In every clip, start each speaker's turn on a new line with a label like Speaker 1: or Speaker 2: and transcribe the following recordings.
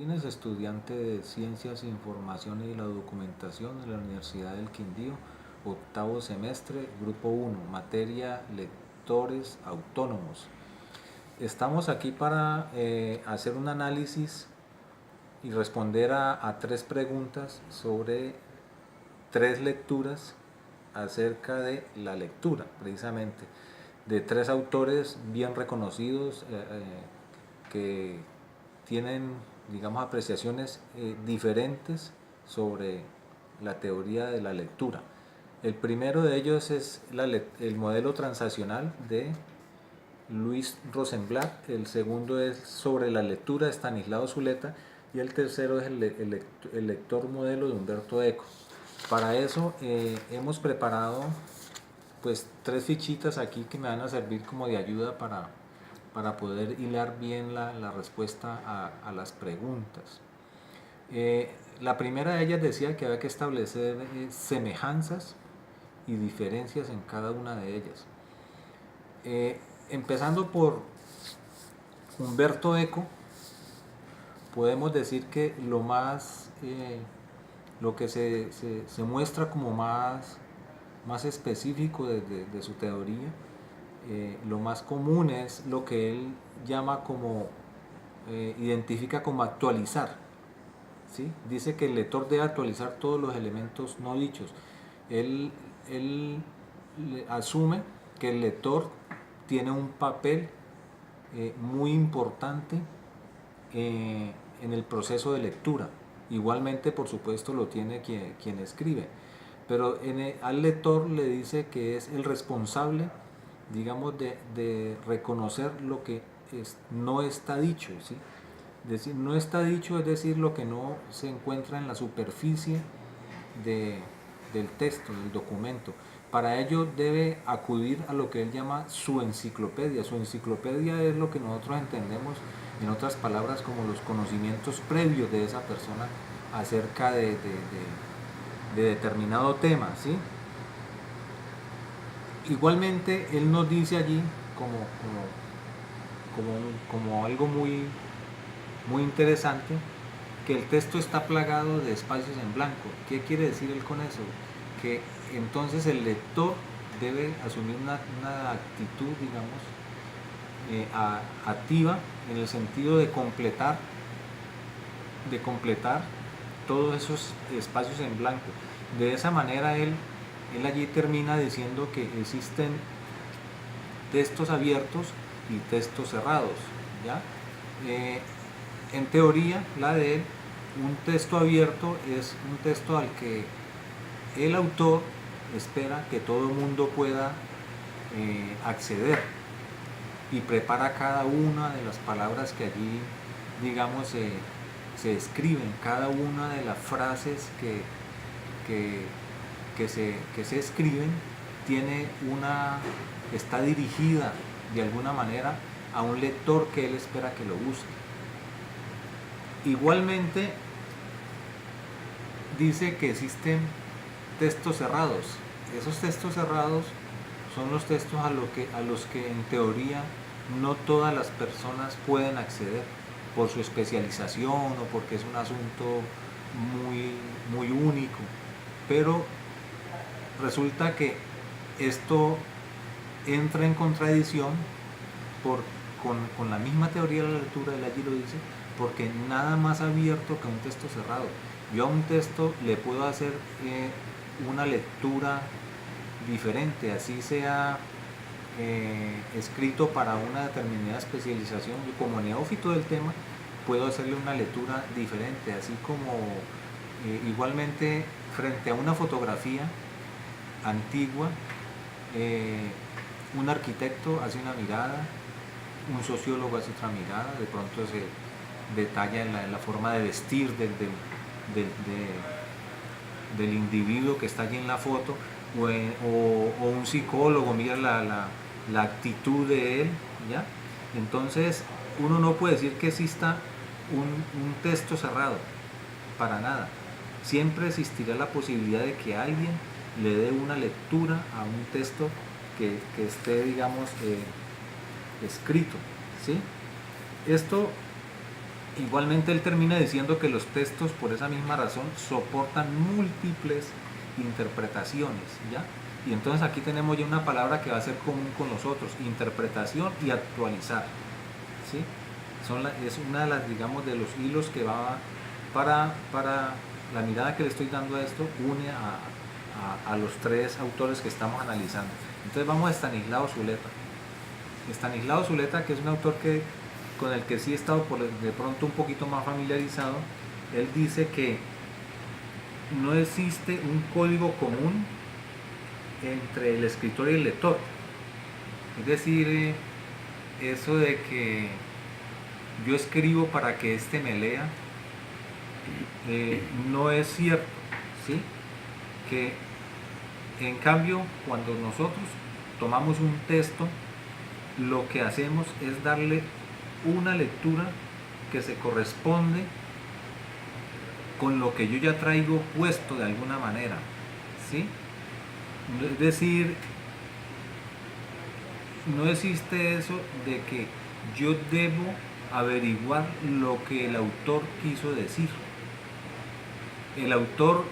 Speaker 1: Tienes estudiante de Ciencias, Información y la Documentación en la Universidad del Quindío, octavo semestre, grupo 1, materia lectores autónomos. Estamos aquí para hacer un análisis y responder a tres preguntas sobre tres lecturas acerca de la lectura, precisamente, de tres autores bien reconocidos que tienen, digamos, apreciaciones diferentes sobre la teoría de la lectura. El primero de ellos es el modelo transaccional de Luis Rosenblatt, el segundo es sobre la lectura de Stanislao Zuleta y el tercero es el lector modelo de Humberto Eco. Para eso hemos preparado pues tres fichitas aquí que me van a servir como de ayuda para poder hilar bien la respuesta a las preguntas. La primera de ellas decía que había que establecer semejanzas y diferencias en cada una de ellas. Empezando por Humberto Eco, podemos decir que lo que se muestra como más específico de su teoría, lo más común es lo que él llama como, identifica como actualizar. ¿Sí? Dice que el lector debe actualizar todos los elementos no dichos. Él asume que el lector tiene un papel muy importante en el proceso de lectura. Igualmente, por supuesto, lo tiene quien escribe. Pero al lector le dice que es el responsable, digamos, de reconocer lo que no está dicho, ¿sí? Decir, no está dicho, es decir, lo que no se encuentra en la superficie de, del texto, del documento. Para ello debe acudir a lo que él llama su enciclopedia. Su enciclopedia es lo que nosotros entendemos, en otras palabras, como los conocimientos previos de esa persona acerca de determinado tema, ¿sí? Igualmente, él nos dice allí como algo muy interesante, que el texto está plagado de espacios en blanco. ¿Qué quiere decir él con eso? Que entonces el lector debe asumir una actitud, digamos, activa, en el sentido de completar todos esos espacios en blanco. De esa manera él allí termina diciendo que existen textos abiertos y textos cerrados, ¿ya? En teoría, la de él, un texto abierto es un texto al que el autor espera que todo el mundo pueda acceder y prepara cada una de las palabras que allí, digamos, se escriben, cada una de las frases que se escriben está dirigida de alguna manera a un lector que él espera que lo busque. Igualmente dice que existen textos cerrados. Esos textos cerrados son los textos a los que en teoría no todas las personas pueden acceder por su especialización o porque es un asunto muy único. Pero resulta que esto entra en contradicción con la misma teoría de la lectura, él allí lo dice, porque nada más abierto que un texto cerrado. Yo a un texto le puedo hacer una lectura diferente, así sea escrito para una determinada especialización. Yo como neófito del tema puedo hacerle una lectura diferente, así como igualmente frente a una fotografía antigua, un arquitecto hace una mirada, un sociólogo hace otra mirada, de pronto se detalla en la forma de vestir del individuo que está allí en la foto, o un psicólogo mira la actitud de él, ¿ya? Entonces uno no puede decir que exista un texto cerrado, para nada. Siempre existirá la posibilidad de que alguien le dé una lectura a un texto que esté, digamos, escrito, ¿sí? Esto Igualmente él termina diciendo que los textos por esa misma razón soportan múltiples interpretaciones, ¿ya? Y entonces aquí tenemos ya una palabra que va a ser común con nosotros: interpretación y actualizar, ¿sí? Es una de las, digamos, de los hilos que va para la mirada que le estoy dando a esto, une a los tres autores que estamos analizando. Entonces vamos a Estanislao Zuleta. Estanislao Zuleta, que es un autor con el que sí he estado de pronto un poquito más familiarizado. Él dice que no existe un código común entre el escritor y el lector. Es decir, eso de que yo escribo para que éste me lea, no es cierto, ¿sí? Que en cambio, cuando nosotros tomamos un texto, lo que hacemos es darle una lectura que se corresponde con lo que yo ya traigo puesto de alguna manera, ¿sí? Es decir, no existe eso de que yo debo averiguar lo que el autor quiso decir. El autor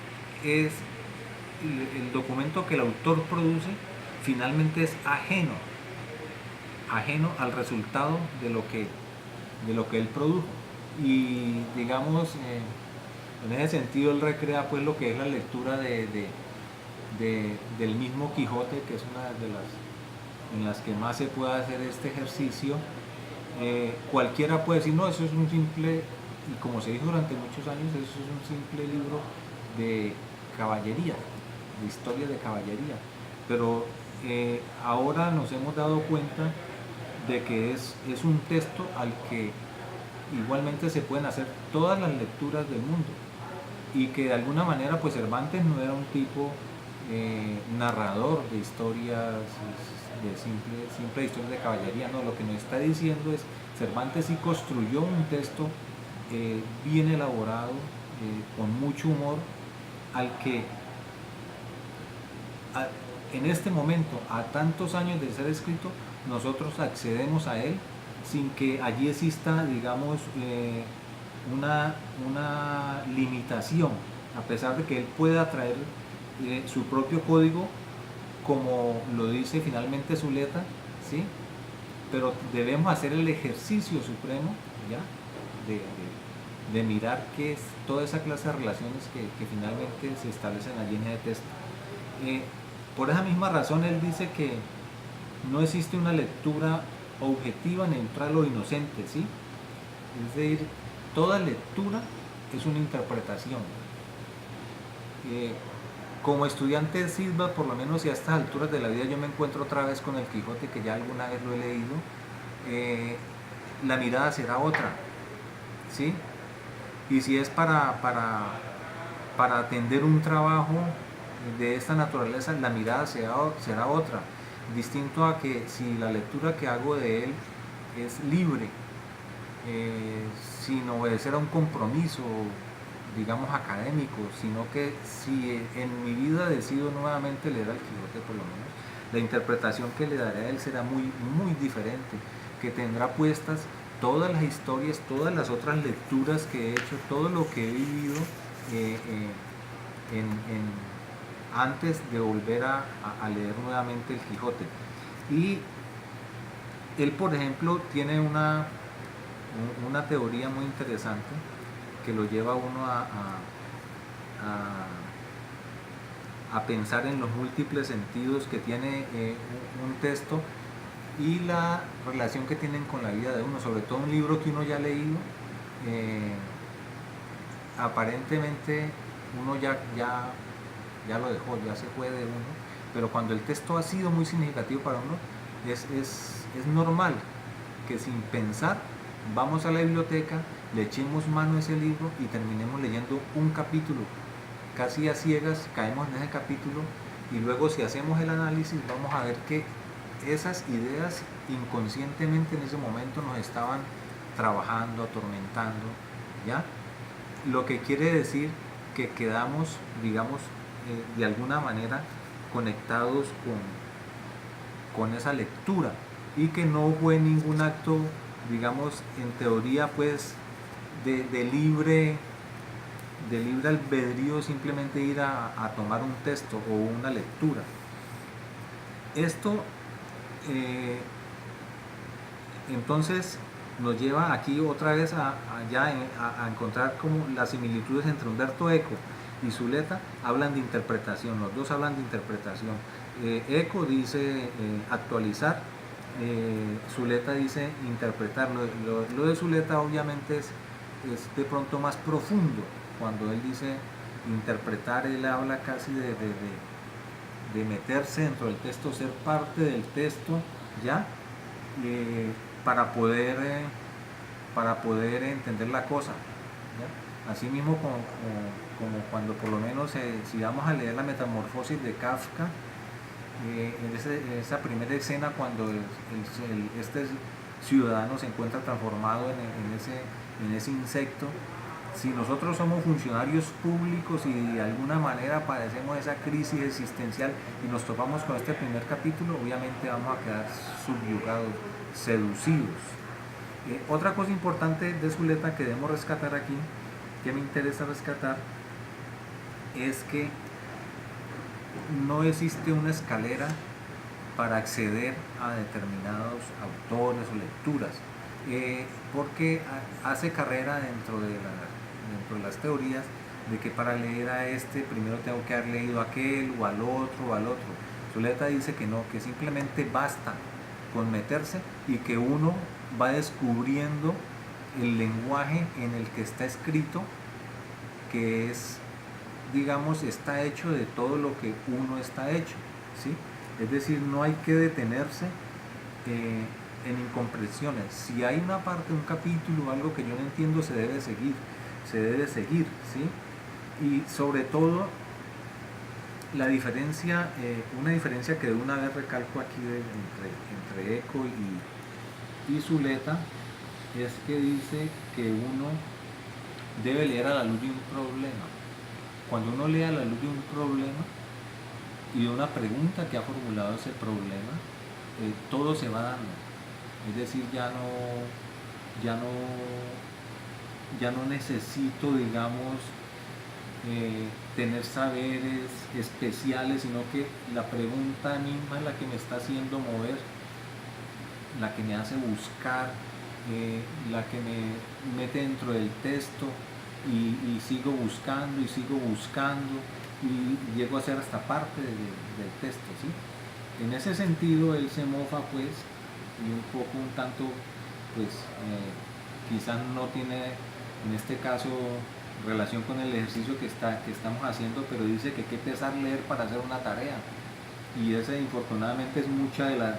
Speaker 1: es, el documento que el autor produce finalmente es ajeno al resultado de lo que él produjo. Y digamos, en ese sentido él recrea pues lo que es la lectura del mismo Quijote, que es una de las en las que más se puede hacer este ejercicio. Cualquiera puede decir, no, eso es un simple, y como se dijo durante muchos años, eso es un simple libro de caballería, de historia de caballería. Pero ahora nos hemos dado cuenta de que es un texto al que igualmente se pueden hacer todas las lecturas del mundo, y que de alguna manera pues Cervantes no era un tipo narrador de historias, de simple historia de caballería. No, lo que nos está diciendo es, Cervantes sí construyó un texto bien elaborado, con mucho humor, al que en este momento, a tantos años de ser escrito, nosotros accedemos a él sin que allí exista, digamos, una limitación, a pesar de que él pueda traer su propio código, como lo dice finalmente Zuleta, ¿sí? Pero debemos hacer el ejercicio supremo, ¿ya? de mirar qué es toda esa clase de relaciones que finalmente se establecen allí en ese texto. Por esa misma razón él dice que no existe una lectura objetiva, neutral o inocente, ¿sí? Es decir, toda lectura es una interpretación. Como estudiante de Silva, por lo menos, y a estas alturas de la vida yo me encuentro otra vez con el Quijote, que ya alguna vez lo he leído, la mirada será otra, ¿sí? Y si es para atender un trabajo de esta naturaleza, la mirada será otra, distinto a que si la lectura que hago de él es libre, sin obedecer a un compromiso, digamos, académico, sino que si en mi vida decido nuevamente leer al Quijote, por lo menos, la interpretación que le daré a él será muy, muy diferente, que tendrá puestas todas las historias, todas las otras lecturas que he hecho, todo lo que he vivido antes de volver a leer nuevamente el Quijote. Y él, por ejemplo, tiene una teoría muy interesante que lo lleva a uno a pensar en los múltiples sentidos que tiene un texto y la relación que tienen con la vida de uno, sobre todo un libro que uno ya ha leído. Aparentemente uno ya lo dejó, ya se fue de uno, pero cuando el texto ha sido muy significativo para uno, es normal que sin pensar vamos a la biblioteca, le echemos mano a ese libro y terminemos leyendo un capítulo. Casi a ciegas caemos en ese capítulo, y luego, si hacemos el análisis, vamos a ver que esas ideas inconscientemente en ese momento nos estaban trabajando, atormentando, ¿ya? Lo que quiere decir que quedamos, digamos, de alguna manera conectados con esa lectura, y que no fue ningún acto, digamos, en teoría, pues de libre albedrío, simplemente ir a tomar un texto o una lectura. Esto entonces nos lleva aquí otra vez a encontrar como las similitudes entre Umberto Eco y Zuleta. Hablan de interpretación, los dos hablan de interpretación. Eco dice actualizar, Zuleta dice interpretar. Lo de Zuleta obviamente es de pronto más profundo. Cuando él dice interpretar, él habla casi de meterse dentro del texto, ser parte del texto, ¿ya? Para poder entender la cosa, ¿ya? Así mismo como cuando por lo menos si vamos a leer la Metamorfosis de Kafka, en esa primera escena cuando este ciudadano se encuentra transformado en ese insecto, si nosotros somos funcionarios públicos y de alguna manera padecemos esa crisis existencial y nos topamos con este primer capítulo, obviamente vamos a quedar subyugados, seducidos. Otra cosa importante de Zuleta que debemos rescatar aquí, que me interesa rescatar, es que no existe una escalera para acceder a determinados autores o lecturas, porque hace carrera dentro de las teorías de que para leer a este primero tengo que haber leído a aquel o al otro. Zuleta dice que no, que simplemente basta con meterse y que uno va descubriendo el lenguaje en el que está escrito, que es, digamos, está hecho de todo lo que uno está hecho, ¿sí? Es decir, no hay que detenerse en incomprensiones. Si hay una parte, un capítulo, algo que yo no entiendo, se debe seguir, ¿sí? Y sobre todo, la diferencia, una diferencia que de una vez recalco aquí entre Eco y Zuleta, es que dice que uno debe leer a la luz de un problema. Cuando uno lee a la luz de un problema y de una pregunta que ha formulado ese problema, todo se va dando. Es decir, ya no necesito, digamos, tener saberes especiales, sino que la pregunta misma es la que me está haciendo mover, la que me hace buscar, la que me mete dentro del texto y sigo buscando y llego a ser hasta parte del texto, ¿sí? En ese sentido él se mofa, pues, y un tanto, pues, quizás no tiene en este caso relación con el ejercicio que estamos haciendo, pero dice que hay que empezar a leer para hacer una tarea, y esa infortunadamente es mucha de las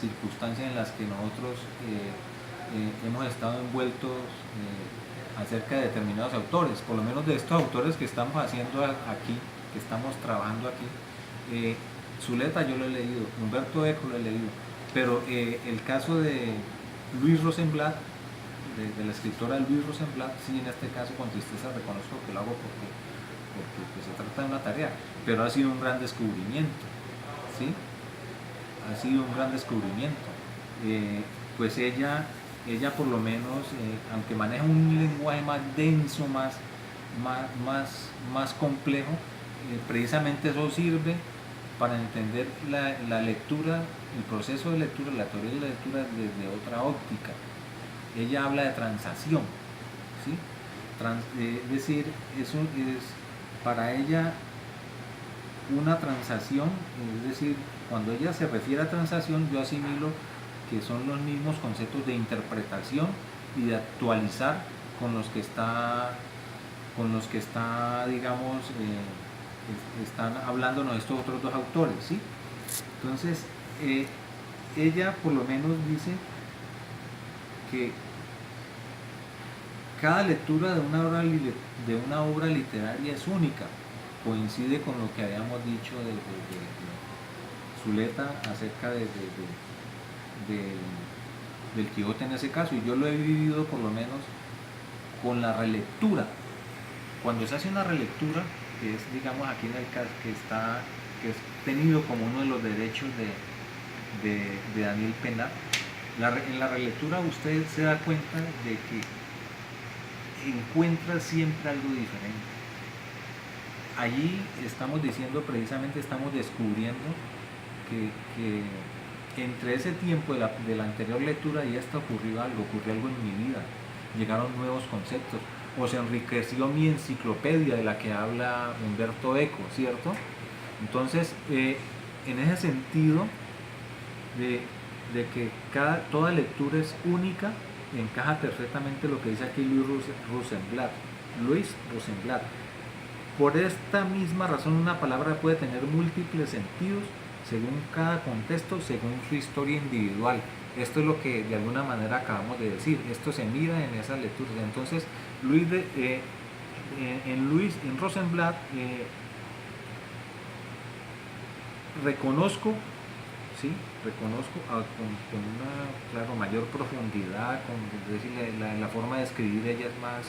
Speaker 1: circunstancias en las que nosotros hemos estado envueltos acerca de determinados autores, por lo menos de estos autores que estamos haciendo aquí, que estamos trabajando aquí. Zuleta yo lo he leído, Umberto Eco lo he leído, pero el caso de Luis Rosenblatt, de la escritora Luis Rosenblatt, sí, en este caso con tristeza reconozco que lo hago porque pues, se trata de una tarea, pero ha sido un gran descubrimiento, ¿sí? Ha sido un gran descubrimiento. Pues ella por lo menos, aunque maneja un lenguaje más denso, más complejo, precisamente eso sirve para entender la lectura, el proceso de lectura, la teoría de la lectura desde otra óptica. Ella habla de transacción, ¿sí? Es decir, eso es para ella una transacción, es decir, cuando ella se refiere a transacción, yo asimilo que son los mismos conceptos de interpretación y de actualizar con los que está, digamos, están hablándonos estos otros dos autores, ¿sí? Entonces, ella por lo menos dice que cada lectura de una obra literaria es única, coincide con lo que habíamos dicho de Zuleta acerca del Quijote en ese caso, y yo lo he vivido por lo menos con la relectura. Cuando se hace una relectura, que es, digamos, aquí en el caso que es tenido como uno de los derechos de Daniel Pena, en la relectura usted se da cuenta de que encuentras siempre algo diferente. Allí estamos diciendo, precisamente estamos descubriendo que entre ese tiempo de la anterior lectura y esta ocurrió algo en mi vida. Llegaron nuevos conceptos, o se enriqueció mi enciclopedia de la que habla Humberto Eco, ¿cierto? Entonces, en ese sentido de que toda lectura es única, encaja perfectamente lo que dice aquí Luis Rosenblatt. Por esta misma razón, una palabra puede tener múltiples sentidos según cada contexto, según su historia individual. Esto es lo que de alguna manera acabamos de decir. Esto se mira en esas lecturas. Entonces, en Rosenblatt reconozco, ¿sí? Con una, claro, mayor profundidad, es decir, la forma de escribir ella es más,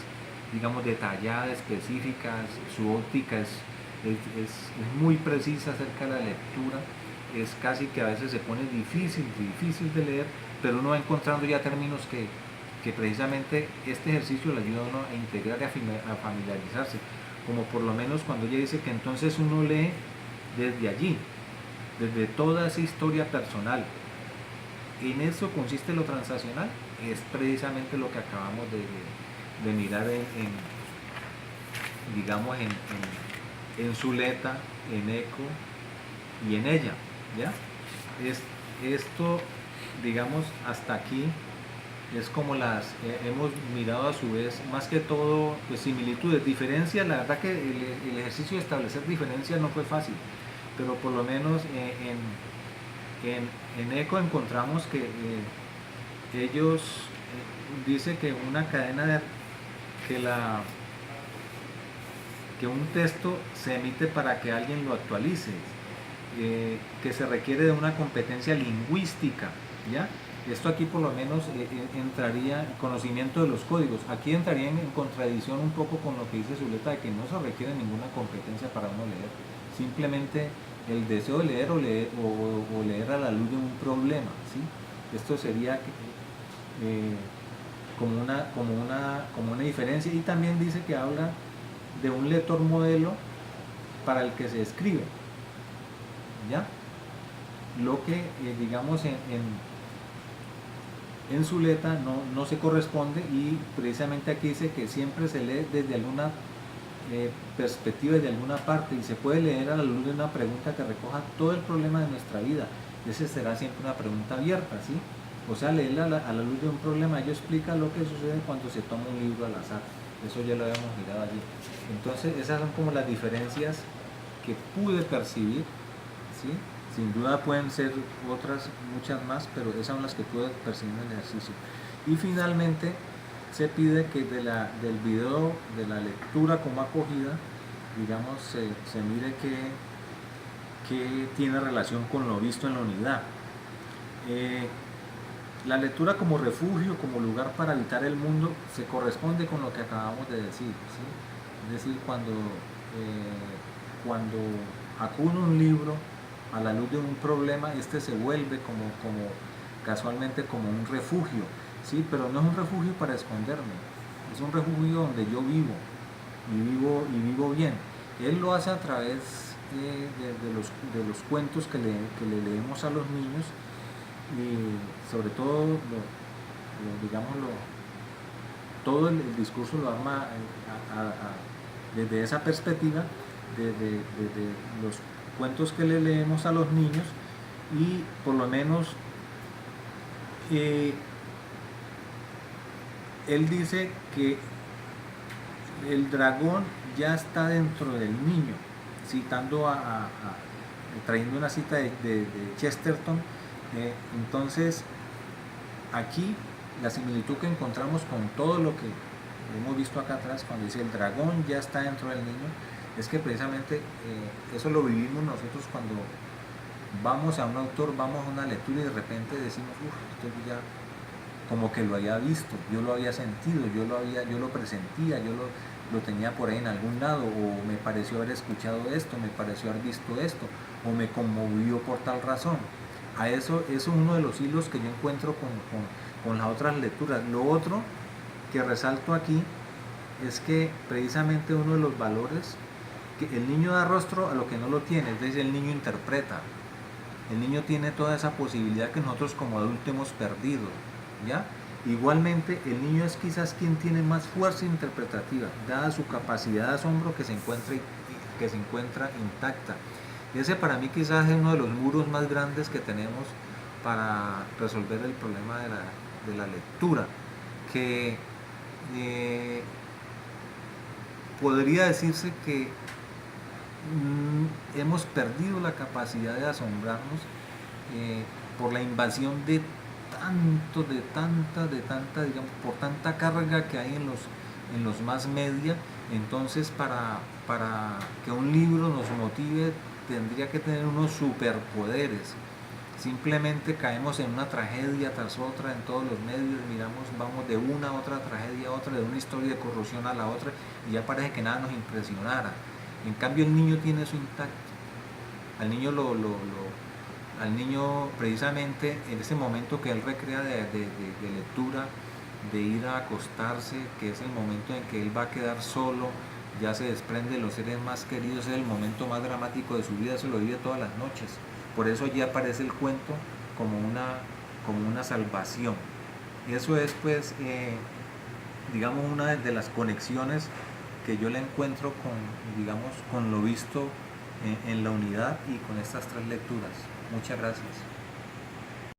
Speaker 1: digamos, detallada, específica, su óptica es muy precisa acerca de la lectura, es casi que a veces se pone difícil de leer, pero uno va encontrando ya términos que precisamente este ejercicio le ayuda a uno a integrar y a familiarizarse, como por lo menos cuando ella dice que entonces uno lee desde allí, desde toda esa historia personal. En eso consiste lo transaccional, es precisamente lo que acabamos de mirar digamos, en Zuleta, en Eco y en ella, ¿ya? Esto, digamos, hasta aquí es como hemos mirado a su vez, más que todo, pues similitudes, diferencias. La verdad que el ejercicio de establecer diferencias no fue fácil, pero por lo menos en ECO encontramos que ellos dice que una cadena que un texto se emite para que alguien lo actualice, que se requiere de una competencia lingüística, ¿ya? Esto aquí por lo menos entraría en conocimiento de los códigos. Aquí entraría en contradicción un poco con lo que dice Zuleta, de que no se requiere ninguna competencia para uno leer, simplemente el deseo de leer o leer a la luz de un problema, ¿sí? Esto sería como una diferencia. Y también dice que habla de un lector modelo para el que se escribe, ¿ya? Lo que digamos en Zuleta no se corresponde, y precisamente aquí dice que siempre se lee desde alguna perspectiva, desde alguna parte, y se puede leer a la luz de una pregunta que recoja todo el problema de nuestra vida. Esa será siempre una pregunta abierta, ¿sí? O sea, leerla a la luz de un problema. Ello explica lo que sucede cuando se toma un libro al azar. Eso ya lo habíamos mirado allí. Entonces, esas son como las diferencias que pude percibir, ¿sí? Sin duda pueden ser otras, muchas más, pero esas son las que pude percibir en el ejercicio. Y finalmente, se pide que del video, de la lectura como acogida, digamos, se mire que tiene relación con lo visto en la unidad. La lectura como refugio, como lugar para habitar el mundo, se corresponde con lo que acabamos de decir, ¿sí? Es decir, cuando acude un libro a la luz de un problema, este se vuelve casualmente como un refugio, ¿sí? Pero no es un refugio para esconderme, es un refugio donde yo vivo y vivo bien. Él lo hace a través de los cuentos que le leemos a los niños, y sobre todo todo el discurso lo arma desde esa perspectiva, desde los cuentos que le leemos a los niños. Y por lo menos él dice que el dragón ya está dentro del niño, citando trayendo una cita de Chesterton. Entonces, aquí la similitud que encontramos con todo lo que hemos visto acá atrás, cuando dice el dragón ya está dentro del niño, es que precisamente eso lo vivimos nosotros cuando vamos a un autor, vamos a una lectura y de repente decimos, esto ya como que lo había visto, yo lo había sentido, yo lo presentía, yo lo tenía por ahí en algún lado, o me pareció haber escuchado esto, me pareció haber visto esto, o me conmovió por tal razón. A eso es uno de los hilos que yo encuentro con las otras lecturas. Lo otro que resalto aquí es que precisamente uno de los valores, que el niño da rostro a lo que no lo tiene, es decir, el niño interpreta. El niño tiene toda esa posibilidad que nosotros como adultos hemos perdido, ¿ya? Igualmente, el niño es quizás quien tiene más fuerza interpretativa, dada su capacidad de asombro que se encuentra intacta. Ese para mí quizás es uno de los muros más grandes que tenemos para resolver el problema de la lectura, que podría decirse que hemos perdido la capacidad de asombrarnos por la invasión de tanta, digamos, por tanta carga que hay en los más media. Entonces, para que un libro nos motive, tendría que tener unos superpoderes. Simplemente caemos en una tragedia tras otra en todos los medios, miramos, vamos de una a otra tragedia a otra, de una historia de corrupción a la otra, y ya parece que nada nos impresionara. En cambio, el niño tiene eso intacto. Al niño al niño precisamente en ese momento que él recrea de lectura, de ir a acostarse, que es el momento en que él va a quedar solo, ya se desprende de los seres más queridos, es el momento más dramático de su vida, se lo vive todas las noches. Por eso allí aparece el cuento como una salvación. Eso es pues, digamos, una de las conexiones que yo le encuentro con lo visto en la unidad y con estas tres lecturas. Muchas gracias.